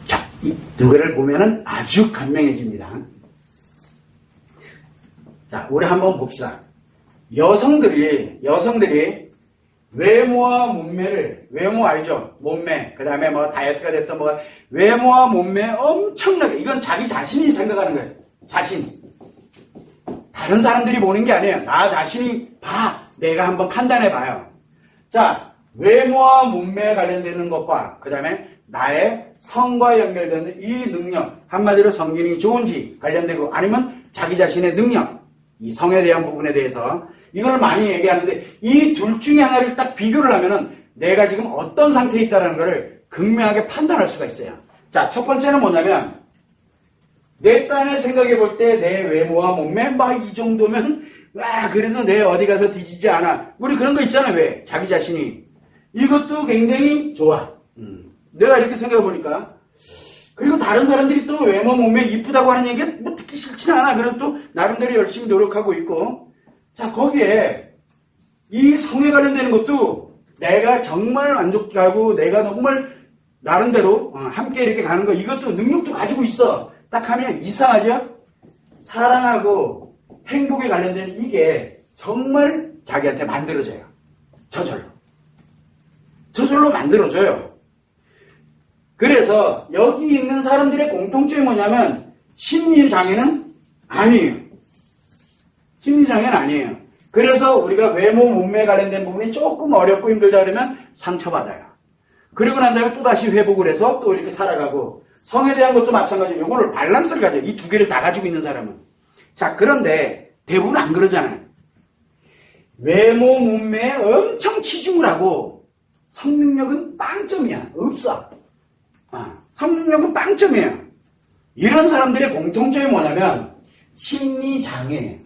자, 이 두 개를 보면은 아주 간명해집니다. 자, 우리 한번 봅시다. 여성들이 외모와 몸매를, 외모 알죠? 몸매, 그 다음에 뭐 다이어트가 됐던 뭐가, 외모와 몸매 엄청나게, 이건 자기 자신이 생각하는 거예요. 자신. 다른 사람들이 보는 게 아니에요. 나 자신이 봐. 내가 한번 판단해 봐요. 자, 외모와 몸매에 관련되는 것과, 그 다음에 나의 성과 연결되는 이 능력, 한마디로 성기능이 좋은지 관련되고, 아니면 자기 자신의 능력, 이 성에 대한 부분에 대해서 이걸 많이 얘기하는데, 이 둘 중에 하나를 딱 비교를 하면은 내가 지금 어떤 상태에 있다는 것을 극명하게 판단할 수가 있어요. 자, 첫 번째는 뭐냐면, 내 딴에 생각해 볼 때 내 외모와 몸매 막 이 정도면 그래도 내 어디 가서 뒤지지 않아. 우리 그런 거 있잖아요. 왜? 자기 자신이. 이것도 굉장히 좋아. 내가 이렇게 생각해 보니까. 그리고 다른 사람들이 또 외모 몸매 이쁘다고 하는 얘기 뭐 듣기 싫지는 않아. 그래도 또 나름대로 열심히 노력하고 있고. 자, 거기에 이 성에 관련되는 것도 내가 정말 만족하고 내가 정말 나름대로 함께 이렇게 가는 거, 이것도 능력도 가지고 있어. 딱 하면 이상하죠? 사랑하고 행복에 관련된 이게 정말 자기한테 만들어져요. 저절로. 저절로 만들어져요. 그래서 여기 있는 사람들의 공통점이 뭐냐면 심리장애는 아니에요. 심리장애는 아니에요. 그래서 우리가 외모, 몸매에 관련된 부분이 조금 어렵고 힘들다 그러면 상처받아요. 그리고 난 다음에 또다시 회복을 해서 또 이렇게 살아가고, 성에 대한 것도 마찬가지예요. 요거를 밸런스를 가져요. 이 두 개를 다 가지고 있는 사람은. 자, 그런데 대부분 안 그러잖아요. 외모, 몸매에 엄청 치중을 하고 성능력은 빵점이야. 없어. 성능력은 빵점이에요. 이런 사람들의 공통점이 뭐냐면 심리장애.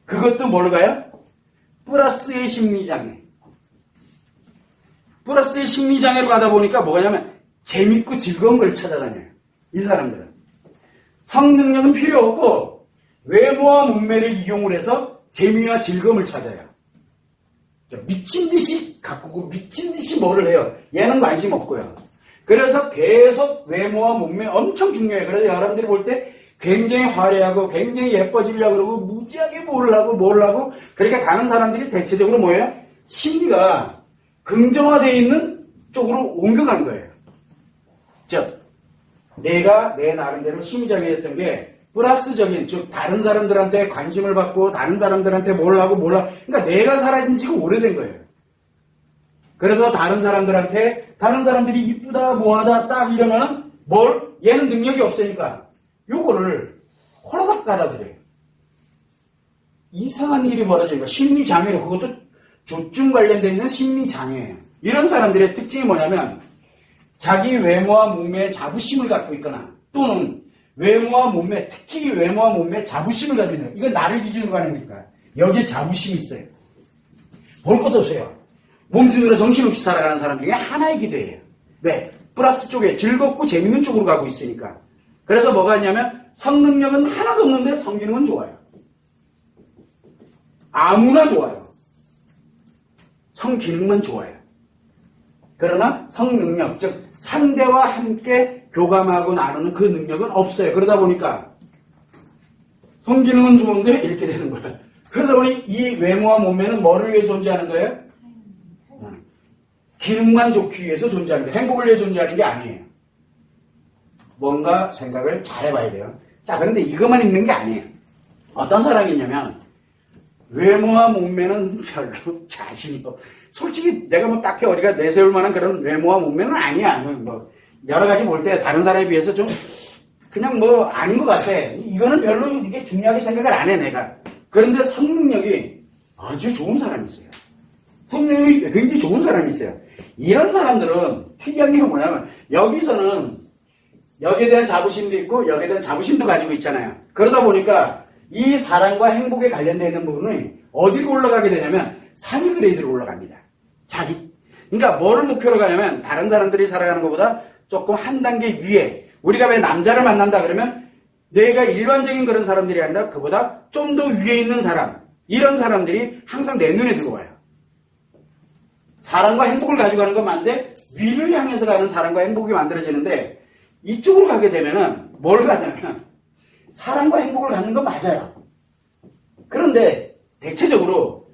그것도 뭘까요? 플러스의 심리장애. 플러스의 심리장애로 가다 보니까 뭐냐면 재밌고 즐거운 걸 찾아다녀요. 이 사람들은. 성능력은 필요 없고 외모와 몸매를 이용을 해서 재미와 즐거움을 찾아요. 미친 듯이 가꾸고 미친 듯이 뭐를 해요. 얘는 관심 없고요. 그래서 계속 외모와 몸매 엄청 중요해요. 그래서 여러분들이 볼 때 굉장히 화려하고 굉장히 예뻐지려고 그러고 무지하게 뭘 하고 그렇게 가는 사람들이 대체적으로 뭐예요? 심리가 긍정화되어 있는 쪽으로 옮겨간 거예요. 즉, 내가 내 나름대로 심리장애였던 게 플러스적인, 즉 다른 사람들한테 관심을 받고 다른 사람들한테 뭘 하고 그러니까 내가 사라진 지가 오래된 거예요. 그래서 다른 사람들이 이쁘다 뭐하다 딱 이러면 얘는 능력이 없으니까 요거를 호라닥 받아들여요. 이상한 일이 벌어지는 거예요. 심리장애로. 그것도 조증 관련되어 있는 심리장애예요. 이런 사람들의 특징이 뭐냐면 자기 외모와 몸매에 자부심을 갖고 있거나, 또는 외모와 몸매, 특히 외모와 몸매에 자부심을 가지고 있는 거예요. 이건 나를 기준으로 가는 거니까 여기에 자부심이 있어요. 볼 것도 없어요. 몸주느라 정신없이 살아가는 사람 중에 하나이기도 해요. 왜? 플러스 쪽에 즐겁고 재밌는 쪽으로 가고 있으니까. 그래서 뭐가 있냐면 성능력은 하나도 없는데 성기능은 좋아요. 아무나 좋아요. 성기능만 좋아요. 그러나 성능력, 즉 상대와 함께 교감하고 나누는 그 능력은 없어요. 그러다 보니까 성기능은 좋은데 이렇게 되는 거예요. 그러다 보니 이 외모와 몸매는 뭐를 위해 존재하는 거예요? 기능만 좋기 위해서 존재하는 거예요. 행복을 위해 존재하는 게 아니에요. 뭔가 생각을 잘 해봐야 돼요. 자, 그런데 이것만 있는 게 아니에요. 어떤 사람이 있냐면 외모와 몸매는 별로 자신이 없어. 솔직히 내가 뭐 딱히 어디가 내세울 만한 그런 외모와 몸매는 아니야. 뭐 여러 가지 볼 때 다른 사람에 비해서 좀 그냥 뭐 아닌 것 같아. 이거는 별로 이게 중요하게 생각을 안 해, 내가. 그런데 성능력이 아주 좋은 사람이 있어요. 성능력이 굉장히 좋은 사람이 있어요. 이런 사람들은 특이한 게 뭐냐면 여기서는 여기에 대한 자부심도 있고 여기에 대한 자부심도 가지고 있잖아요. 그러다 보니까 이 사랑과 행복에 관련되어 있는 부분이 어디로 올라가게 되냐면 상위 그레이드로 올라갑니다. 그러니까 뭐를 목표로 가냐면 다른 사람들이 살아가는 것보다 조금 한 단계 위에, 우리가 왜 남자를 만난다 그러면 내가 일반적인 그런 사람들이 아니라 그보다 좀 더 위에 있는 사람, 이런 사람들이 항상 내 눈에 들어와요. 사랑과 행복을 가지고 가는 건 맞는데 위를 향해서 가는 사랑과 행복이 만들어지는데 이쪽으로 가게 되면은 뭘 가냐면 사랑과 행복을 갖는 건 맞아요. 그런데 대체적으로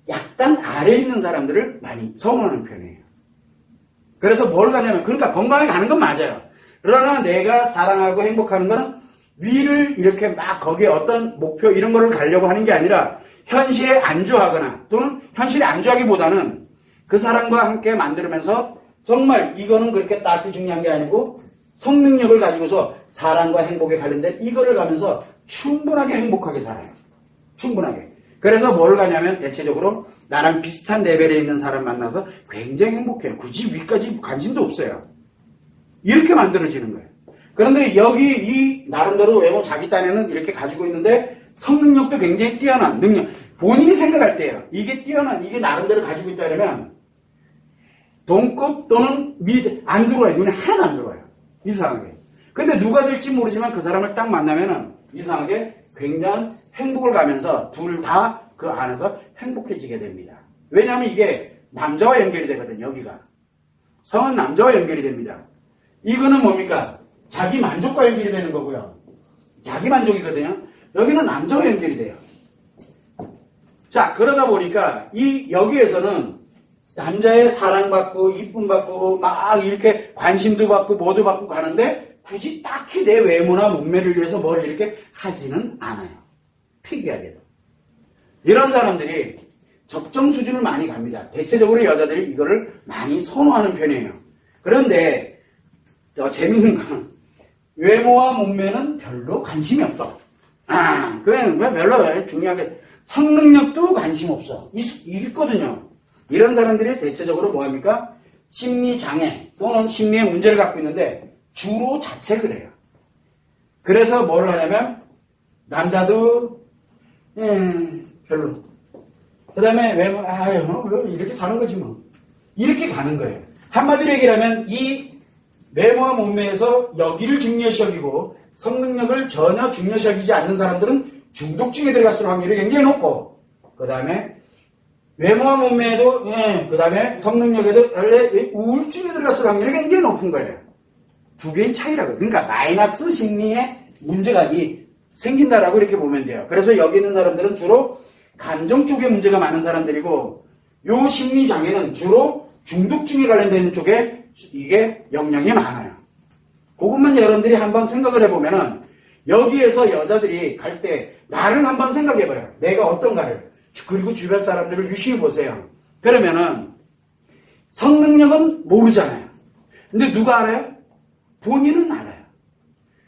약간 아래에 있는 사람들을 많이 선호하는 편이에요. 그래서 뭘 가냐면 그러니까 건강하게 가는 건 맞아요. 그러나 내가 사랑하고 행복하는 건 위를 이렇게 막 거기에 어떤 목표 이런 거를 가려고 하는 게 아니라 현실에 안주하거나 또는 현실에 안주하기보다는 그 사람과 함께 만들면서 정말 이거는 그렇게 딱히 중요한 게 아니고 성능력을 가지고서 사랑과 행복에 관련된 이거를 가면서 충분하게 행복하게 살아요. 충분하게. 그래서 뭘 가냐면 대체적으로 나랑 비슷한 레벨에 있는 사람 만나서 굉장히 행복해요. 굳이 위까지 관심도 없어요. 이렇게 만들어지는 거예요. 그런데 여기 이 나름대로 외모 자기 딴에는 이렇게 가지고 있는데 성능력도 굉장히 뛰어난 능력. 본인이 생각할 때예요. 이게 뛰어난, 이게 나름대로 가지고 있다 그러면 동급 또는 안 들어와요. 눈에 하나도 안 들어와요. 이상하게. 근데 누가 될지 모르지만 그 사람을 딱 만나면은 이상하게 굉장한 행복을 가면서 둘 다 그 안에서 행복해지게 됩니다. 왜냐하면 이게 남자와 연결이 되거든요. 여기가. 성은 남자와 연결이 됩니다. 이거는 뭡니까? 자기 만족과 연결이 되는 거고요. 자기 만족이거든요. 여기는 남자와 연결이 돼요. 자, 그러다 보니까 여기에서는 남자의 사랑받고 이쁨받고 막 이렇게 관심도 받고 뭐도 받고 가는데 굳이 딱히 내 외모나 몸매를 위해서 뭘 이렇게 하지는 않아요. 특이하게도. 이런 사람들이 적정 수준을 많이 갑니다. 대체적으로 여자들이 이거를 많이 선호하는 편이에요. 그런데 재밌는 건 외모와 몸매는 별로 관심이 없어. 그냥 왜 별로 중요하게 성능력도 관심 없어. 있거든요. 이런 사람들이 대체적으로 뭐합니까? 심리장애 또는 심리의 문제를 갖고 있는데 주로 자책을 해요. 그래서 뭘 하냐면 남자도 별로. 그 다음에 외모 이렇게 사는 거지 뭐. 이렇게 가는 거예요. 한마디로 얘기하면 이 외모와 몸매에서 여기를 중요시 여기고 성능력을 전혀 중요시 여기지 않는 사람들은 중독증에 들어갔을 확률이 굉장히 높고 그 다음에 외모와 몸매에도 그 다음에 성능력에도 원래 우울증에 들어갔을 확률이 굉장히 높은 거예요. 두 개의 차이라고. 그러니까 마이너스 심리의 문제가 생긴다라고 이렇게 보면 돼요. 그래서 여기 있는 사람들은 주로 감정 쪽에 문제가 많은 사람들이고 요 심리 장애는 주로 중독증에 관련된 쪽에 이게 영향이 많아요. 그것만 여러분들이 한번 생각을 해보면은 여기에서 여자들이 갈 때 나를 한번 생각해봐요. 내가 어떤가를. 그리고 주변 사람들을 유심히 보세요. 그러면은 성능력은 모르잖아요. 근데 누가 알아요? 본인은 알아요.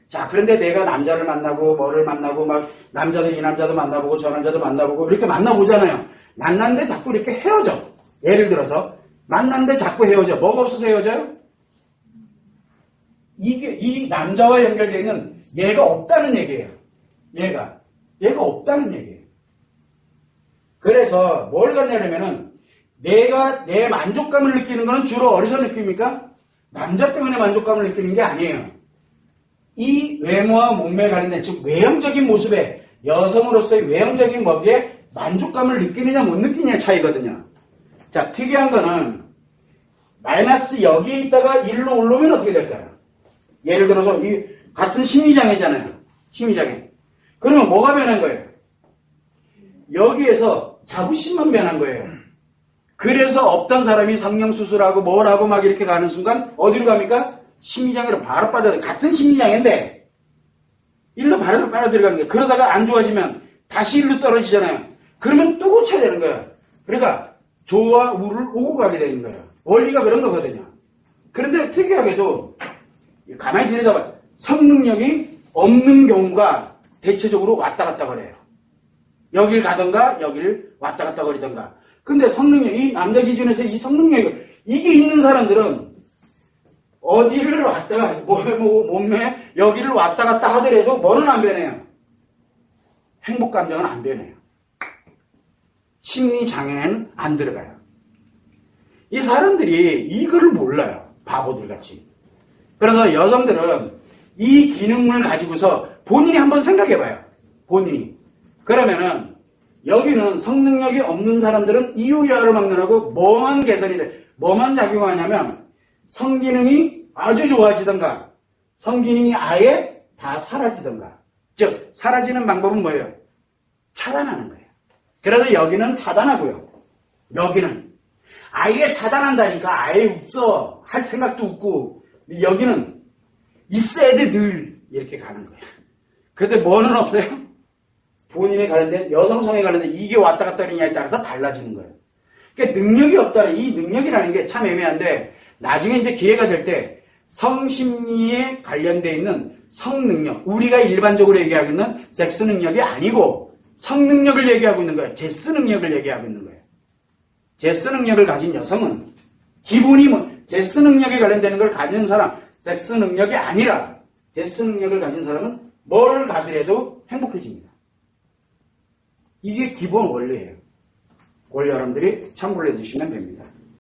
자, 그런데 내가 남자를 만나고 뭐를 만나고 막 남자도 이 남자도 만나보고 저 남자도 만나보고 이렇게 만나보잖아요. 만났는데 자꾸 이렇게 헤어져. 예를 들어서 만났는데 자꾸 헤어져. 뭐가 없어서 헤어져요? 이 남자와 연결되어 있는 얘가 없다는 얘기예요. 얘가 없다는 얘기예요. 그래서 뭘 갖냐면은 내가 내 만족감을 느끼는 거는 주로 어디서 느낍니까? 남자 때문에 만족감을 느끼는 게 아니에요. 이 외모와 몸매에 관련된 즉 외형적인 모습에 여성으로서의 외형적인 법에 만족감을 느끼느냐 못 느끼느냐의 차이거든요. 자, 특이한 거는 마이너스 여기에 있다가 일로 올라오면 어떻게 될까요? 예를 들어서 이 같은 심리장애잖아요. 심리장애. 그러면 뭐가 변한 거예요? 여기에서 자부심만 변한 거예요. 그래서 없던 사람이 성형수술하고 뭘 하고 막 이렇게 가는 순간 어디로 갑니까? 심리장애로 바로 빠져. 같은 심리장애인데 일로 바로 빨아들어가는 거예요. 그러다가 안 좋아지면 다시 일로 떨어지잖아요. 그러면 또 고쳐야 되는 거예요. 그러니까 조와 우를 오고 가게 되는 거예요. 원리가 그런 거거든요. 그런데 특이하게도 가만히 들여다봐요. 성능력이 없는 경우가 대체적으로 왔다 갔다 거려요. 여길 가던가 여길 왔다 갔다 거리던가. 근데 성능력, 이 남자 기준에서 이 성능력이 이게 있는 사람들은 어디를 왔다가 몸매 여기를 왔다 갔다 하더라도 뭐는 안 변해요. 행복 감정은 안 변해요. 심리 장애는 안 들어가요. 이 사람들이 이거를 몰라요. 바보들 같이. 그래서 여성들은 이 기능을 가지고서 본인이 한번 생각해봐요. 본인이. 그러면은 여기는 성능력이 없는 사람들은 이유야를 막론하고 뭐만 개선이 돼? 뭐만 작용하냐면 성기능이 아주 좋아지던가 성기능이 아예 다 사라지던가. 즉 사라지는 방법은 뭐예요? 차단하는 거예요. 그래서 여기는 차단하고요. 여기는 아예 차단한다니까 아예 없어. 할 생각도 없고. 여기는 있어야 돼 늘 이렇게 가는 거예요. 그런데 뭐는 없어요? 본인에 관련된 여성성에 관련된 이게 왔다 갔다 하느냐에 따라서 달라지는 거예요. 그러니까 능력이 없다는 이 능력이라는 게 참 애매한데 나중에 이제 기회가 될 때 성심리에 관련되어 있는 성능력 우리가 일반적으로 얘기하고 있는 섹스 능력이 아니고 성능력을 얘기하고 있는 거예요. 제스 능력을 얘기하고 있는 거예요. 제스 능력을 가진 여성은 기본이 제스 능력에 관련되는 걸 가진 사람 섹스 능력이 아니라 제스 능력을 가진 사람은 뭘 가더라도 행복해집니다. 이게 기본 원리예요. 그걸 여러분들이 참고를 해주시면 됩니다.